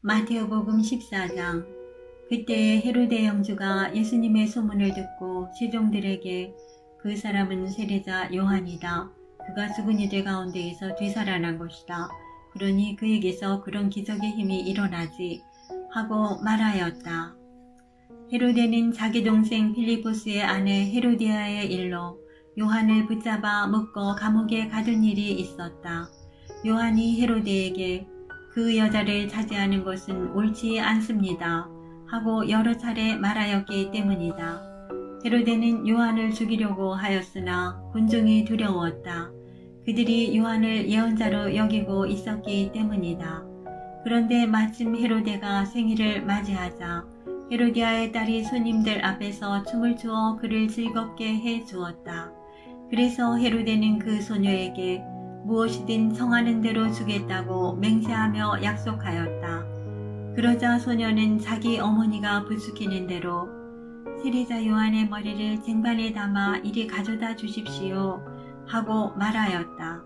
마태복음 14장. 그때 헤로데 영주가 예수님의 소문을 듣고 세종들에게 그 사람은 세례자 요한이다. 그가 죽은 이들 가운데에서 되살아난 것이다. 그러니 그에게서 그런 기적의 힘이 일어나지 하고 말하였다. 헤로데는 자기 동생 필리포스의 아내 헤로디아의 일로 요한을 붙잡아 묶어 감옥에 가둔 일이 있었다. 요한이 헤로데에게 그 여자를 차지하는 것은 옳지 않습니다 하고 여러 차례 말하였기 때문이다. 헤로데는 요한을 죽이려고 하였으나 군중이 두려웠다. 그들이 요한을 예언자로 여기고 있었기 때문이다. 그런데 마침 헤로데가 생일을 맞이하자 헤로디아의 딸이 손님들 앞에서 춤을 추어 그를 즐겁게 해 주었다. 그래서 헤로데는 그 소녀에게 무엇이든 청하는 대로 주겠다고 맹세하며 약속하였다. 그러자 소녀는 자기 어머니가 부추기는 대로 세례자 요한의 머리를 쟁반에 담아 이리 가져다 주십시오 하고 말하였다.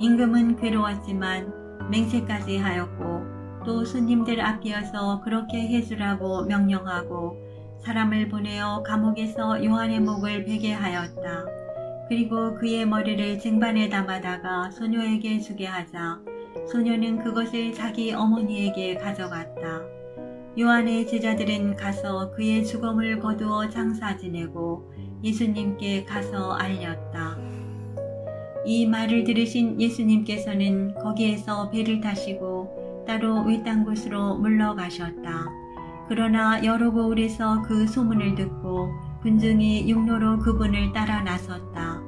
임금은 괴로웠지만 맹세까지 하였고 또 손님들 앞이어서 그렇게 해주라고 명령하고 사람을 보내어 감옥에서 요한의 목을 베게 하였다. 그리고 그의 머리를 쟁반에 담아다가 소녀에게 주게 하자 소녀는 그것을 자기 어머니에게 가져갔다. 요한의 제자들은 가서 그의 죽음을 거두어 장사 지내고 예수님께 가서 알렸다. 이 말을 들으신 예수님께서는 거기에서 배를 타시고 따로 외딴 곳으로 물러가셨다. 그러나 여러 고을에서 그 소문을 듣고 군중이 육로로 그분을 따라 나섰다.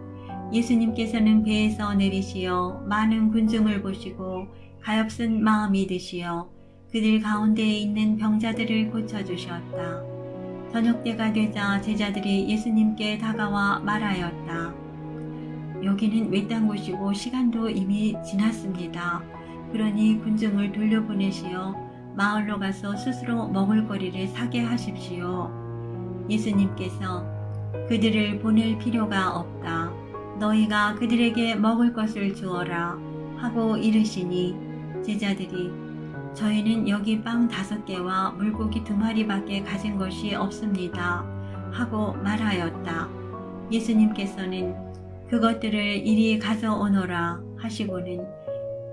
예수님께서는 배에서 내리시어 많은 군중을 보시고 가엾은 마음이 드시어 그들 가운데에 있는 병자들을 고쳐주셨다. 저녁때가 되자 제자들이 예수님께 다가와 말하였다. 여기는 외딴 곳이고 시간도 이미 지났습니다. 그러니 군중을 돌려보내시어 마을로 가서 스스로 먹을 거리를 사게 하십시오. 예수님께서 그들을 보낼 필요가 없다. 너희가 그들에게 먹을 것을 주어라 하고 이르시니 제자들이 저희는 여기 빵 5개와 물고기 2마리밖에 가진 것이 없습니다 하고 말하였다. 예수님께서는 그것들을 이리 가져오너라 하시고는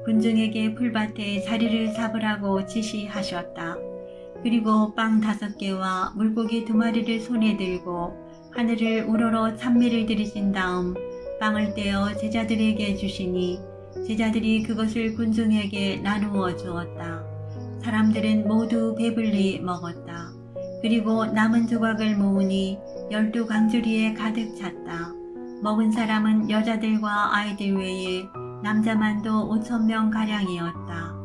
군중에게 풀밭에 자리를 잡으라고 지시하셨다. 그리고 빵 5개와 물고기 2마리를 손에 들고 하늘을 우러러 찬미를 드리신 다음 빵을 떼어 제자들에게 주시니 제자들이 그것을 군중에게 나누어 주었다. 사람들은 모두 배불리 먹었다. 그리고 남은 조각을 모으니 12강주리에 가득 찼다. 먹은 사람은 여자들과 아이들 외에 남자만도 5,000명가량이었다.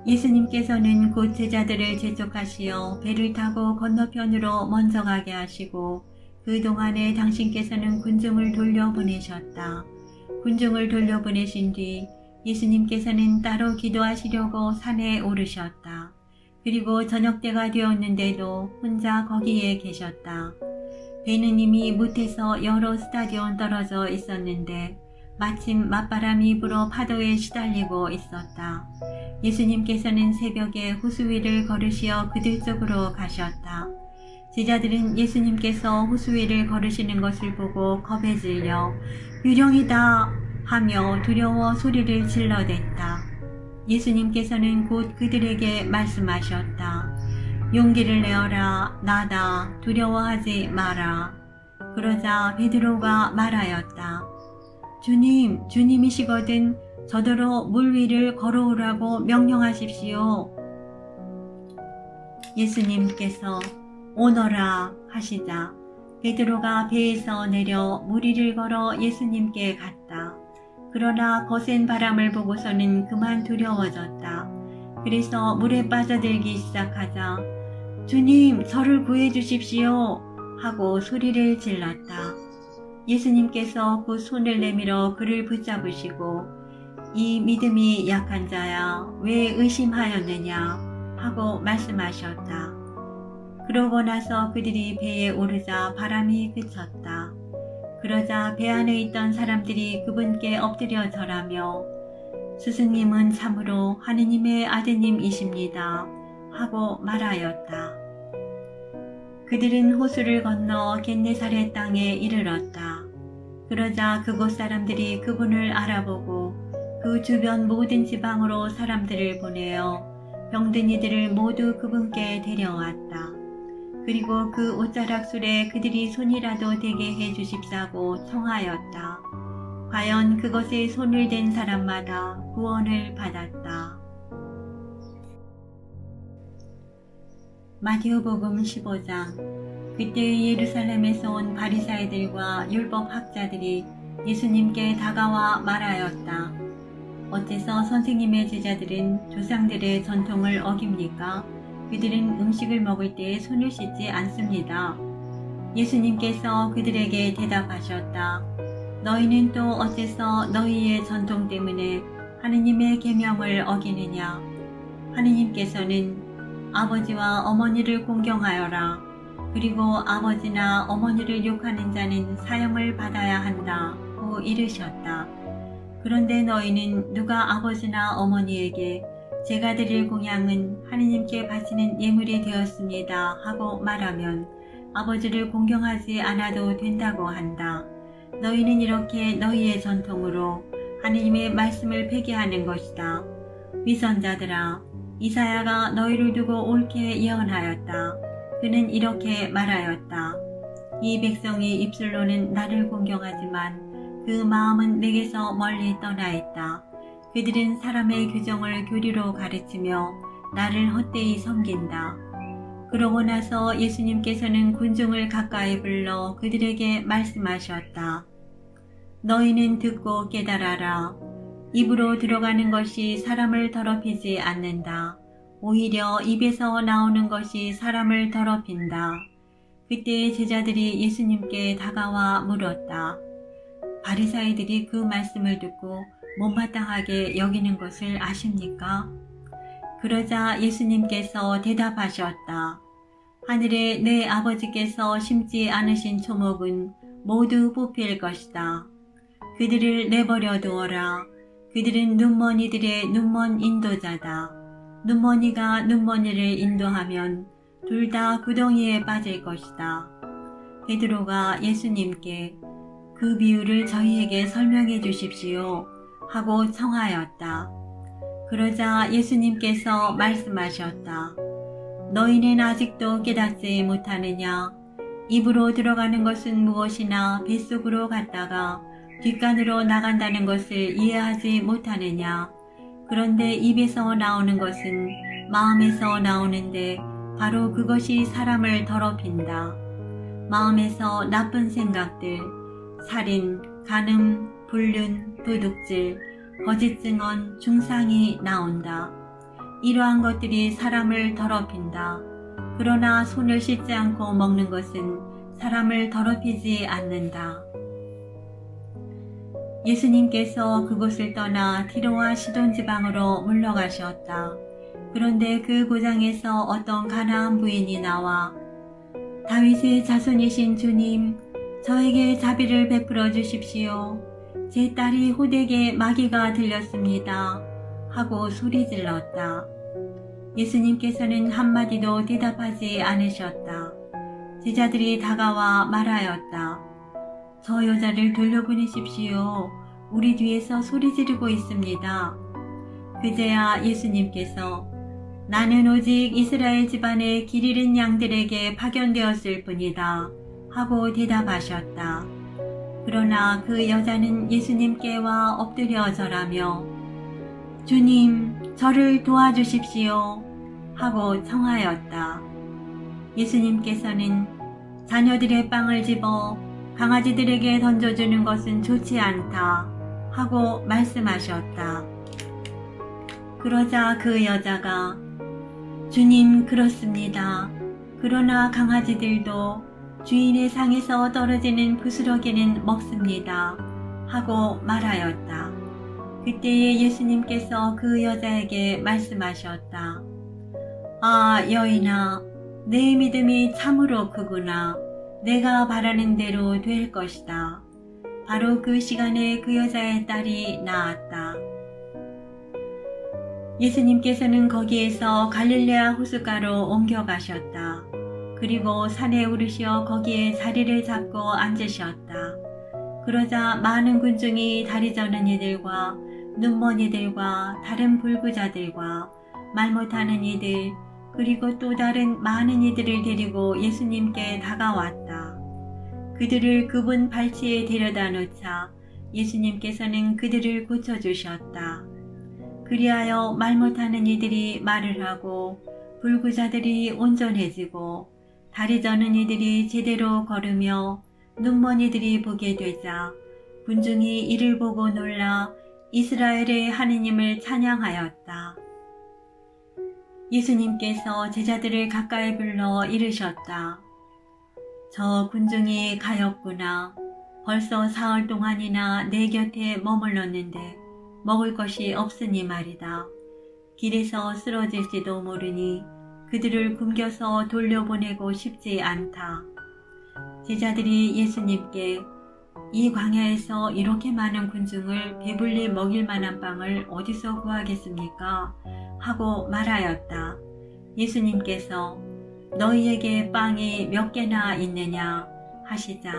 예수님께서는 곧 제자들을 재촉하시어 배를 타고 건너편으로 먼저 가게 하시고 그 동안에 당신께서는 군중을 돌려보내셨다. 군중을 돌려보내신 뒤 예수님께서는 따로 기도하시려고 산에 오르셨다. 그리고 저녁때가 되었는데도 혼자 거기에 계셨다. 배는 이미 못에서 여러 스타디온 떨어져 있었는데 마침 맞바람이 불어 파도에 시달리고 있었다. 예수님께서는 새벽에 호수 위를 걸으시어 그들 쪽으로 가셨다. 제자들은 예수님께서 호수 위를 걸으시는 것을 보고 겁에 질려 유령이다 하며 두려워 소리를 질러댔다. 예수님께서는 곧 그들에게 말씀하셨다. 용기를 내어라. 나다. 두려워하지 마라. 그러자 베드로가 말하였다. 주님, 주님이시거든 저더러 물 위를 걸어오라고 명령하십시오. 예수님께서 오너라 하시자 베드로가 배에서 내려 물 위를 걸어 예수님께 갔다. 그러나 거센 바람을 보고서는 그만 두려워졌다. 그래서 물에 빠져들기 시작하자 주님, 저를 구해주십시오 하고 소리를 질렀다. 예수님께서 그 손을 내밀어 그를 붙잡으시고 이 믿음이 약한 자야 왜 의심하였느냐 하고 말씀하셨다. 그러고 나서 그들이 배에 오르자 바람이 그쳤다. 그러자 배 안에 있던 사람들이 그분께 엎드려 절하며 스승님은 참으로 하느님의 아드님이십니다. 하고 말하였다. 그들은 호수를 건너 겟네사렛 땅에 이르렀다. 그러자 그곳 사람들이 그분을 알아보고 그 주변 모든 지방으로 사람들을 보내어 병든 이들을 모두 그분께 데려왔다. 그리고 그 옷자락술에 그들이 손이라도 대게 해 주십사고 청하였다. 과연 그것에 손을 댄 사람마다 구원을 받았다. 마태복음 15장. 그때 예루살렘에서 온 바리사이들과 율법학자들이 예수님께 다가와 말하였다. 어째서 선생님의 제자들은 조상들의 전통을 어깁니까? 그들은 음식을 먹을 때 손을 씻지 않습니다. 예수님께서 그들에게 대답하셨다. 너희는 또 어째서 너희의 전통 때문에 하느님의 계명을 어기느냐? 하느님께서는 아버지와 어머니를 공경하여라. 그리고 아버지나 어머니를 욕하는 자는 사형을 받아야 한다고 이르셨다. 그런데 너희는 누가 아버지나 어머니에게 제가 드릴 공양은 하느님께 바치는 예물이 되었습니다 하고 말하면 아버지를 공경하지 않아도 된다고 한다. 너희는 이렇게 너희의 전통으로 하느님의 말씀을 폐기하는 것이다. 위선자들아, 이사야가 너희를 두고 옳게 예언하였다. 그는 이렇게 말하였다. 이 백성이 입술로는 나를 공경하지만 그 마음은 내게서 멀리 떠나 있다. 그들은 사람의 규정을 교리로 가르치며 나를 헛되이 섬긴다. 그러고 나서 예수님께서는 군중을 가까이 불러 그들에게 말씀하셨다. 너희는 듣고 깨달아라. 입으로 들어가는 것이 사람을 더럽히지 않는다. 오히려 입에서 나오는 것이 사람을 더럽힌다. 그때 제자들이 예수님께 다가와 물었다. 바리사이들이 그 말씀을 듣고 못마땅하게 여기는 것을 아십니까? 그러자 예수님께서 대답하셨다. 하늘에 내 아버지께서 심지 않으신 초목은 모두 뽑힐 것이다. 그들을 내버려 두어라. 그들은 눈먼이들의 눈먼 인도자다. 눈먼이가 눈먼이를 인도하면 둘 다 구덩이에 빠질 것이다. 베드로가 예수님께 그 비유를 저희에게 설명해 주십시오 하고 청하였다. 그러자 예수님께서 말씀하셨다. 너희는 아직도 깨닫지 못하느냐? 입으로 들어가는 것은 무엇이나 뱃속으로 갔다가 뒷간으로 나간다는 것을 이해하지 못하느냐? 그런데 입에서 나오는 것은 마음에서 나오는데 바로 그것이 사람을 더럽힌다. 마음에서 나쁜 생각들, 살인, 간음, 불륜, 도둑질, 거짓 증언, 중상이 나온다. 이러한 것들이 사람을 더럽힌다. 그러나 손을 씻지 않고 먹는 것은 사람을 더럽히지 않는다. 예수님께서 그곳을 떠나 티로와 시돈 지방으로 물러가셨다. 그런데 그 고장에서 어떤 가나안 부인이 나와 다윗의 자손이신 주님, 저에게 자비를 베풀어 주십시오. 제 딸이 호되게 마귀가 들렸습니다. 하고 소리질렀다. 예수님께서는 한마디도 대답하지 않으셨다. 제자들이 다가와 말하였다. 저 여자를 돌려보내십시오. 우리 뒤에서 소리 지르고 있습니다. 그제야 예수님께서 나는 오직 이스라엘 집안의 길 잃은 양들에게 파견되었을 뿐이다. 하고 대답하셨다. 그러나 그 여자는 예수님께 와 엎드려 절하며 주님, 저를 도와주십시오. 하고 청하였다. 예수님께서는 자녀들의 빵을 집어 강아지들에게 던져주는 것은 좋지 않다 하고 말씀하셨다. 그러자 그 여자가 주님, 그렇습니다. 그러나 강아지들도 주인의 상에서 떨어지는 부스러기는 먹습니다 하고 말하였다. 그때에 예수님께서 그 여자에게 말씀하셨다. 아, 여인아, 내 믿음이 참으로 크구나. 내가 바라는 대로 될 것이다. 바로 그 시간에 그 여자의 딸이 나았다. 예수님께서는 거기에서 갈릴레아 호숫가로 옮겨가셨다. 그리고 산에 오르시어 거기에 자리를 잡고 앉으셨다. 그러자 많은 군중이 다리 저는 이들과 눈먼 이들과 다른 불구자들과 말 못하는 이들 그리고 또 다른 많은 이들을 데리고 예수님께 다가왔다. 그들을 그분 발치에 데려다 놓자 예수님께서는 그들을 고쳐주셨다. 그리하여 말 못하는 이들이 말을 하고 불구자들이 온전해지고 다리 저는 이들이 제대로 걸으며 눈먼 이들이 보게 되자 군중이 이를 보고 놀라 이스라엘의 하느님을 찬양하였다. 예수님께서 제자들을 가까이 불러 이르셨다. 저 군중이 가엾구나. 벌써 사흘 동안이나 내 곁에 머물렀는데 먹을 것이 없으니 말이다. 길에서 쓰러질지도 모르니 그들을 굶겨서 돌려보내고 싶지 않다. 제자들이 예수님께 이 광야에서 이렇게 많은 군중을 배불리 먹일 만한 빵을 어디서 구하겠습니까? 하고 말하였다. 예수님께서 너희에게 빵이 몇 개나 있느냐 하시자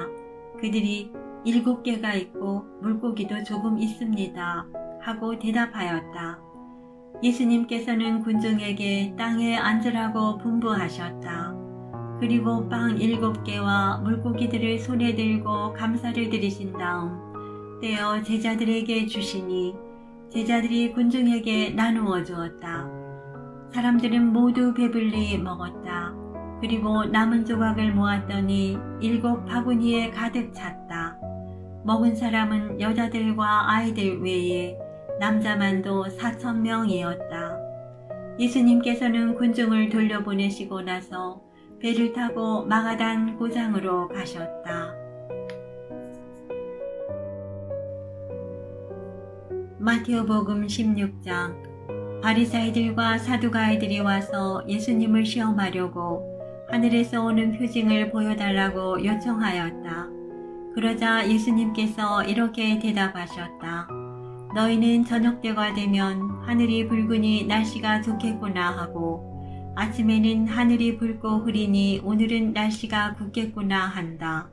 그들이 7개가 있고 물고기도 조금 있습니다 하고 대답하였다. 예수님께서는 군중에게 땅에 앉으라고 분부하셨다. 그리고 빵 7개와 물고기들을 손에 들고 감사를 드리신 다음 떼어 제자들에게 주시니 제자들이 군중에게 나누어 주었다. 사람들은 모두 배불리 먹었다. 그리고 남은 조각을 모았더니 7 바구니에 가득 찼다. 먹은 사람은 여자들과 아이들 외에 남자만도 4,000명이었다. 예수님께서는 군중을 돌려보내시고 나서 배를 타고 마가단 고장으로 가셨다. 마태복음 16장. 바리사이들과 사두가이들이 와서 예수님을 시험하려고 하늘에서 오는 표징을 보여달라고 요청하였다. 그러자 예수님께서 이렇게 대답하셨다. 너희는 저녁때가 되면 하늘이 붉으니 날씨가 좋겠구나 하고 아침에는 하늘이 붉고 흐리니 오늘은 날씨가 굳겠구나 한다.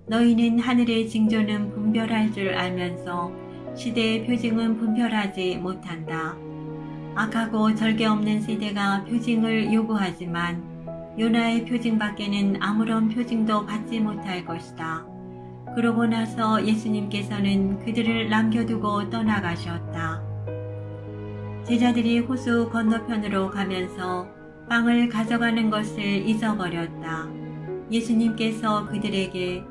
너희는 하늘의 징조는 분별할 줄 알면서 시대의 표징은 분별하지 못한다. 악하고 절개 없는 세대가 표징을 요구하지만 요나의 표징밖에는 아무런 표징도 받지 못할 것이다. 그러고 나서 예수님께서는 그들을 남겨두고 떠나가셨다. 제자들이 호수 건너편으로 가면서 빵을 가져가는 것을 잊어버렸다. 예수님께서 그들에게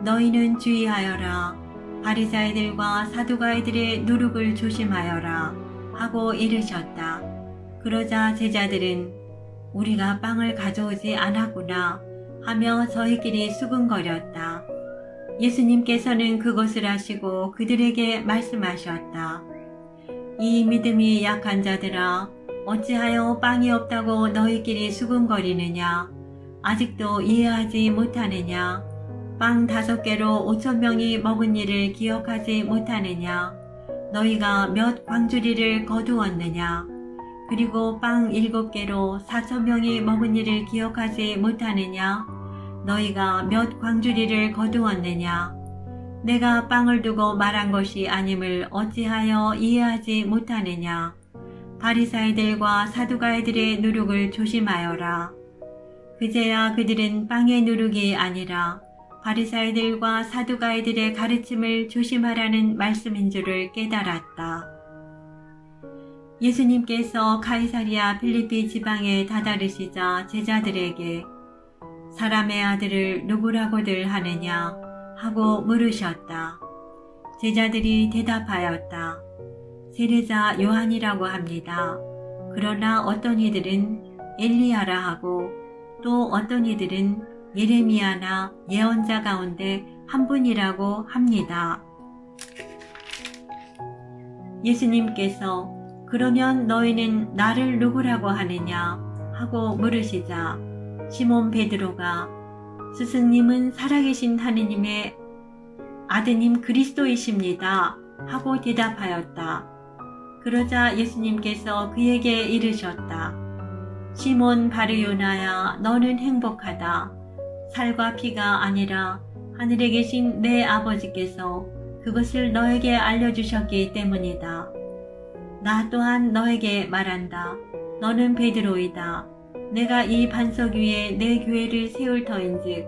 너희는 주의하여라. 바리사이들과 사두가이들의 누룩을 조심하여라 하고 이르셨다. 그러자 제자들은 우리가 빵을 가져오지 않았구나 하며 저희끼리 수군거렸다. 예수님께서는 그것을 아시고 그들에게 말씀하셨다. 이 믿음이 약한 자들아, 어찌하여 빵이 없다고 너희끼리 수군거리느냐? 아직도 이해하지 못하느냐? 빵 5개로 5,000명이 먹은 일을 기억하지 못하느냐? 너희가 몇 광주리를 거두었느냐? 그리고 빵 7개로 4,000명이 먹은 일을 기억하지 못하느냐? 너희가 몇 광주리를 거두었느냐? 내가 빵을 두고 말한 것이 아님을 어찌하여 이해하지 못하느냐? 바리사이들과 사두가이들의 누룩을 조심하여라. 그제야 그들은 빵의 누룩이 아니라 바리사이들과 사두가이들의 가르침을 조심하라는 말씀인 줄을 깨달았다. 예수님께서 가이사리아 필리피 지방에 다다르시자 제자들에게 사람의 아들을 누구라고들 하느냐 하고 물으셨다. 제자들이 대답하였다. 세례자 요한이라고 합니다. 그러나 어떤 이들은 엘리야라 하고 또 어떤 이들은 예레미야나 예언자 가운데 한 분이라고 합니다. 예수님께서 그러면 너희는 나를 누구라고 하느냐 하고 물으시자 시몬 베드로가 스승님은 살아계신 하느님의 아드님 그리스도이십니다 하고 대답하였다. 그러자 예수님께서 그에게 이르셨다. 시몬 바르요나야, 너는 행복하다. 살과 피가 아니라 하늘에 계신 내 아버지께서 그것을 너에게 알려주셨기 때문이다. 나 또한 너에게 말한다. 너는 베드로이다. 내가 이 반석 위에 내 교회를 세울 터인즉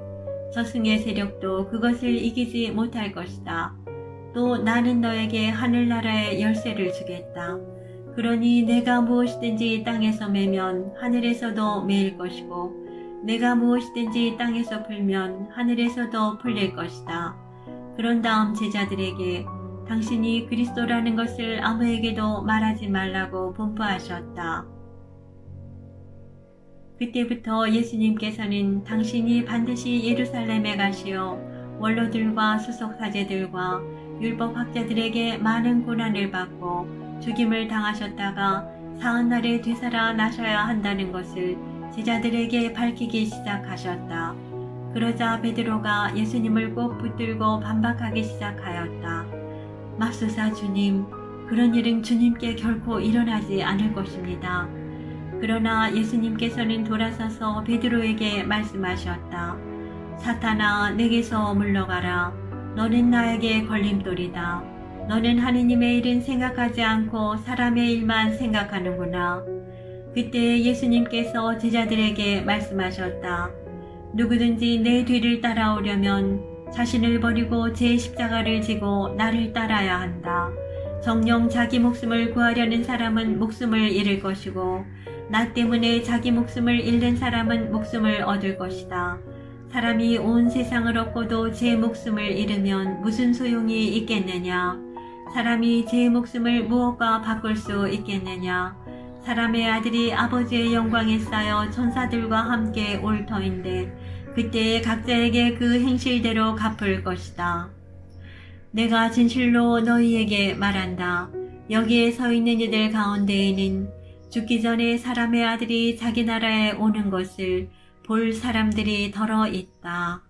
저승의 세력도 그것을 이기지 못할 것이다. 또 나는 너에게 하늘나라의 열쇠를 주겠다. 그러니 내가 무엇이든지 땅에서 매면 하늘에서도 매일 것이고 내가 무엇이든지 땅에서 풀면 하늘에서도 풀릴 것이다. 그런 다음 제자들에게 당신이 그리스도라는 것을 아무에게도 말하지 말라고 분부하셨다. 그때부터 예수님께서는 당신이 반드시 예루살렘에 가시어 원로들과 수석사제들과 율법학자들에게 많은 고난을 받고 죽임을 당하셨다가 사흘날에 되살아나셔야 한다는 것을 제자들에게 밝히기 시작하셨다. 그러자 베드로가 예수님을 꼭 붙들고 반박하기 시작하였다. 맙소사 주님, 그런 일은 주님께 결코 일어나지 않을 것입니다. 그러나 예수님께서는 돌아서서 베드로에게 말씀하셨다. 사탄아, 내게서 물러가라. 너는 나에게 걸림돌이다. 너는 하느님의 일은 생각하지 않고 사람의 일만 생각하는구나. 그때 예수님께서 제자들에게 말씀하셨다. 누구든지 내 뒤를 따라오려면 자신을 버리고 제 십자가를 지고 나를 따라야 한다. 정녕 자기 목숨을 구하려는 사람은 목숨을 잃을 것이고 나 때문에 자기 목숨을 잃는 사람은 목숨을 얻을 것이다. 사람이 온 세상을 얻고도 제 목숨을 잃으면 무슨 소용이 있겠느냐? 사람이 제 목숨을 무엇과 바꿀 수 있겠느냐? 사람의 아들이 아버지의 영광에 쌓여 천사들과 함께 올 터인데 그때 각자에게 그 행실대로 갚을 것이다. 내가 진실로 너희에게 말한다. 여기에 서 있는 이들 가운데에는 죽기 전에 사람의 아들이 자기 나라에 오는 것을 볼 사람들이 더러 있다.